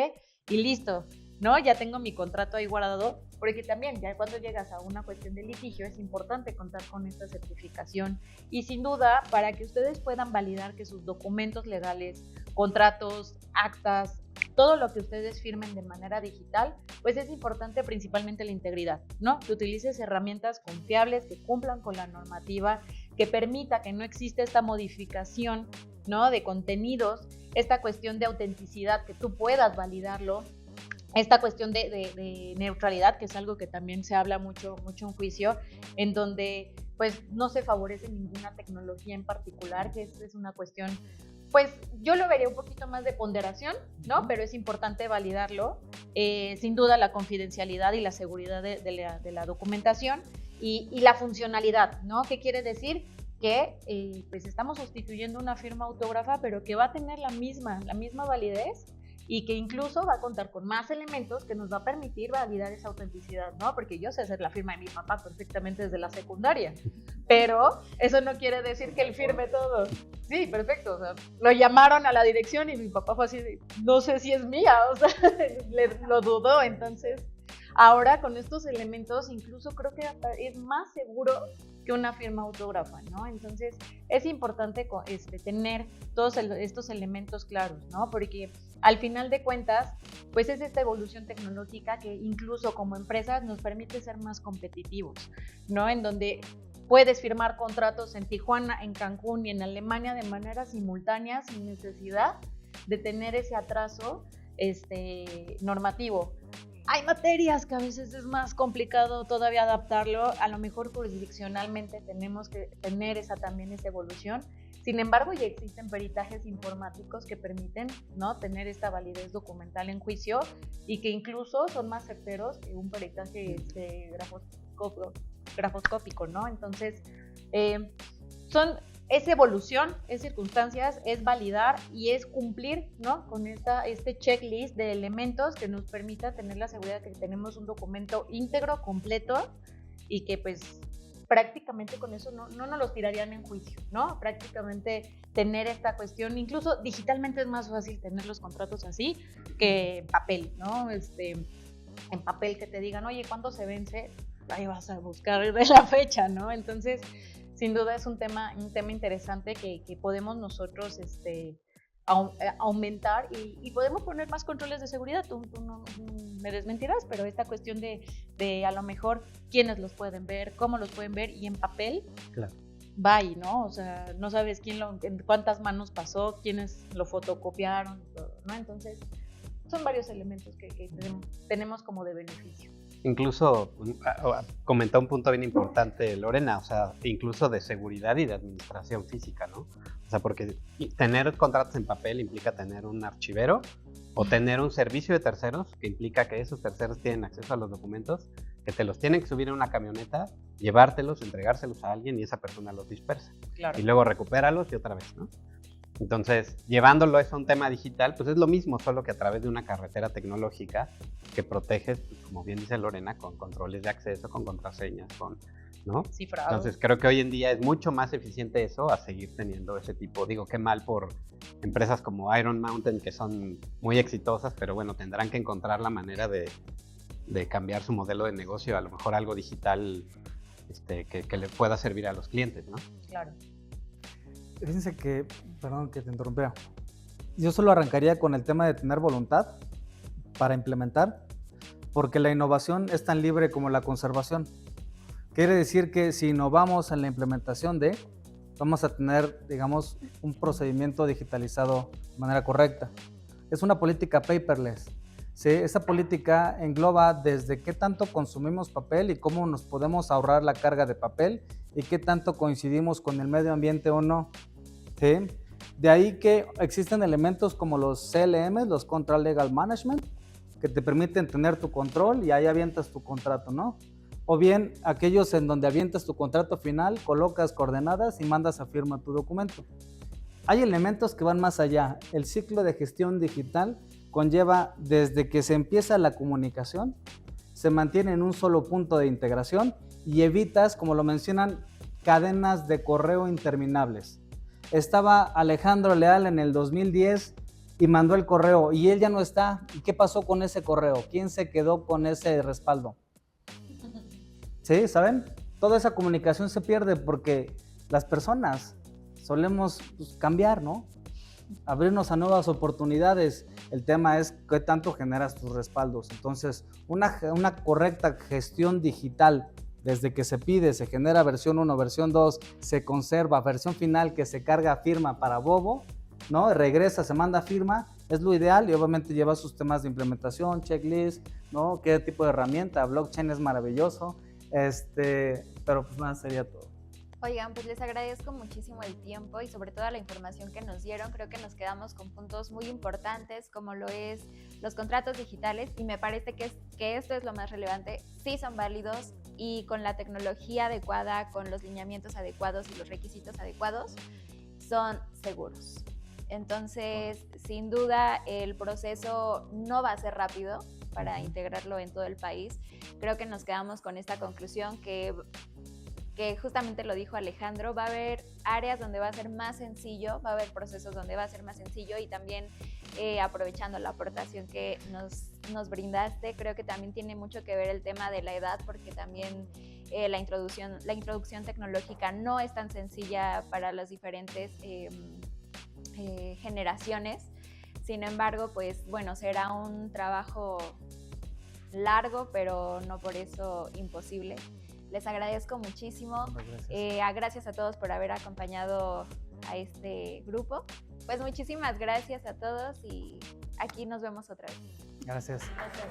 y listo, ¿no? Ya tengo mi contrato ahí guardado, porque también ya cuando llegas a una cuestión de litigio es importante contar con esta certificación y sin duda para que ustedes puedan validar que sus documentos legales, contratos, actas, todo lo que ustedes firmen de manera digital, pues es importante principalmente la integridad, ¿no? Que utilices herramientas confiables, que cumplan con la normativa, que permita que no exista esta modificación, ¿no? De contenidos, esta cuestión de autenticidad, que tú puedas validarlo, esta cuestión de neutralidad, que es algo que también se habla mucho en juicio, en donde pues no se favorece ninguna tecnología en particular, que es una cuestión, pues yo lo vería un poquito más de ponderación, ¿no? Pero es importante validarlo. Sin duda la confidencialidad y la seguridad de la documentación y la funcionalidad, ¿no? ¿Qué quiere decir? Que pues estamos sustituyendo una firma autógrafa, pero que va a tener la misma validez y que incluso va a contar con más elementos que nos va a permitir validar esa autenticidad, ¿no? Porque yo sé hacer la firma de mi papá perfectamente desde la secundaria, pero eso no quiere decir que él firme todo. Sí, perfecto, o sea, lo llamaron a la dirección y mi papá fue así de, no sé si es mía, o sea, lo dudó. Entonces ahora con estos elementos incluso creo que es más seguro que una firma autógrafa, ¿no? Entonces es importante tener todos estos elementos claros, ¿no? Porque al final de cuentas, pues es esta evolución tecnológica que incluso como empresas nos permite ser más competitivos, ¿no? En donde puedes firmar contratos en Tijuana, en Cancún y en Alemania de manera simultánea sin necesidad de tener ese atraso normativo. Hay materias que a veces es más complicado todavía adaptarlo, a lo mejor jurisdiccionalmente tenemos que tener también esa evolución. Sin embargo, ya existen peritajes informáticos que permiten, ¿no?, tener esta validez documental en juicio y que incluso son más certeros que un peritaje grafoscópico, ¿no? Entonces, es evolución, es circunstancias, es validar y es cumplir, ¿no?, con este checklist de elementos que nos permita tener la seguridad de que tenemos un documento íntegro, completo y que pues prácticamente con eso no nos los tirarían en juicio, ¿no? Prácticamente tener esta cuestión, incluso digitalmente es más fácil tener los contratos así que en papel, ¿no? En papel que te digan, oye, ¿cuándo se vence? Ahí vas a buscar de la fecha, ¿no? Entonces, sin duda es un tema interesante que podemos nosotros aumentar y podemos poner más controles de seguridad. Tú no me desmentirás, pero esta cuestión de a lo mejor quiénes los pueden ver, cómo los pueden ver y en papel, Claro. va ahí, ¿no? O sea, no sabes en cuántas manos pasó, quiénes lo fotocopiaron, ¿no? Entonces, son varios elementos que tenemos como de beneficio. Incluso comentó un punto bien importante Lorena, o sea, incluso de seguridad y de administración física, ¿no? O sea, porque tener contratos en papel implica tener un archivero o tener un servicio de terceros, que implica que esos terceros tienen acceso a los documentos, que te los tienen que subir en una camioneta, llevártelos, entregárselos a alguien y esa persona los dispersa. Claro. Y luego recupéralos y otra vez, ¿no? Entonces, llevándolo eso a un tema digital, pues es lo mismo, solo que a través de una carretera tecnológica que proteges, pues, como bien dice Lorena, con controles de acceso, con contraseñas, ¿no? Cifrado. Entonces, creo que hoy en día es mucho más eficiente eso a seguir teniendo ese tipo. Digo, qué mal por empresas como Iron Mountain, que son muy exitosas, pero bueno, tendrán que encontrar la manera de cambiar su modelo de negocio, a lo mejor algo digital que le pueda servir a los clientes, ¿no? Claro. Fíjense que, perdón que te interrumpiera, yo solo arrancaría con el tema de tener voluntad para implementar, porque la innovación es tan libre como la conservación. Quiere decir que si innovamos en la implementación vamos a tener, digamos, un procedimiento digitalizado de manera correcta. Es una política paperless. ¿Sí? Esa política engloba desde qué tanto consumimos papel y cómo nos podemos ahorrar la carga de papel y qué tanto coincidimos con el medio ambiente o no. ¿Sí? De ahí que existen elementos como los CLM, los Contract Legal Management, que te permiten tener tu control y ahí avientas tu contrato, ¿no? O bien aquellos en donde avientas tu contrato final, colocas coordenadas y mandas a firma tu documento. Hay elementos que van más allá. El ciclo de gestión digital conlleva desde que se empieza la comunicación, se mantiene en un solo punto de integración y evitas, como lo mencionan, cadenas de correo interminables. Estaba Alejandro Leal en el 2010 y mandó el correo y él ya no está. ¿Y qué pasó con ese correo? ¿Quién se quedó con ese respaldo? ¿Sí? ¿Saben? Toda esa comunicación se pierde porque las personas solemos cambiar, ¿no? Abrirnos a nuevas oportunidades. El tema es qué tanto generas tus respaldos. Entonces, una correcta gestión digital, desde que se pide, se genera versión 1, versión 2, se conserva, versión final que se carga firma para Bobo, ¿no? Regresa, se manda firma, es lo ideal y obviamente lleva sus temas de implementación, checklist, ¿no? ¿Qué tipo de herramienta? Blockchain es maravilloso, pero pues nada, sería todo. Oigan, pues les agradezco muchísimo el tiempo y sobre todo la información que nos dieron. Creo que nos quedamos con puntos muy importantes como lo es los contratos digitales y me parece que esto es lo más relevante. Sí son válidos y con la tecnología adecuada, con los lineamientos adecuados y los requisitos adecuados, son seguros. Entonces, sin duda, el proceso no va a ser rápido para integrarlo en todo el país. Creo que nos quedamos con esta conclusión que justamente lo dijo Alejandro, va a haber áreas donde va a ser más sencillo, va a haber procesos donde va a ser más sencillo y también aprovechando la aportación que nos brindaste, creo que también tiene mucho que ver el tema de la edad porque también la introducción tecnológica no es tan sencilla para las diferentes generaciones. Sin embargo, pues bueno, será un trabajo largo, pero no por eso imposible. Les agradezco muchísimo. Gracias a todos por haber acompañado a este grupo. Pues muchísimas gracias a todos y aquí nos vemos otra vez. Gracias. Gracias.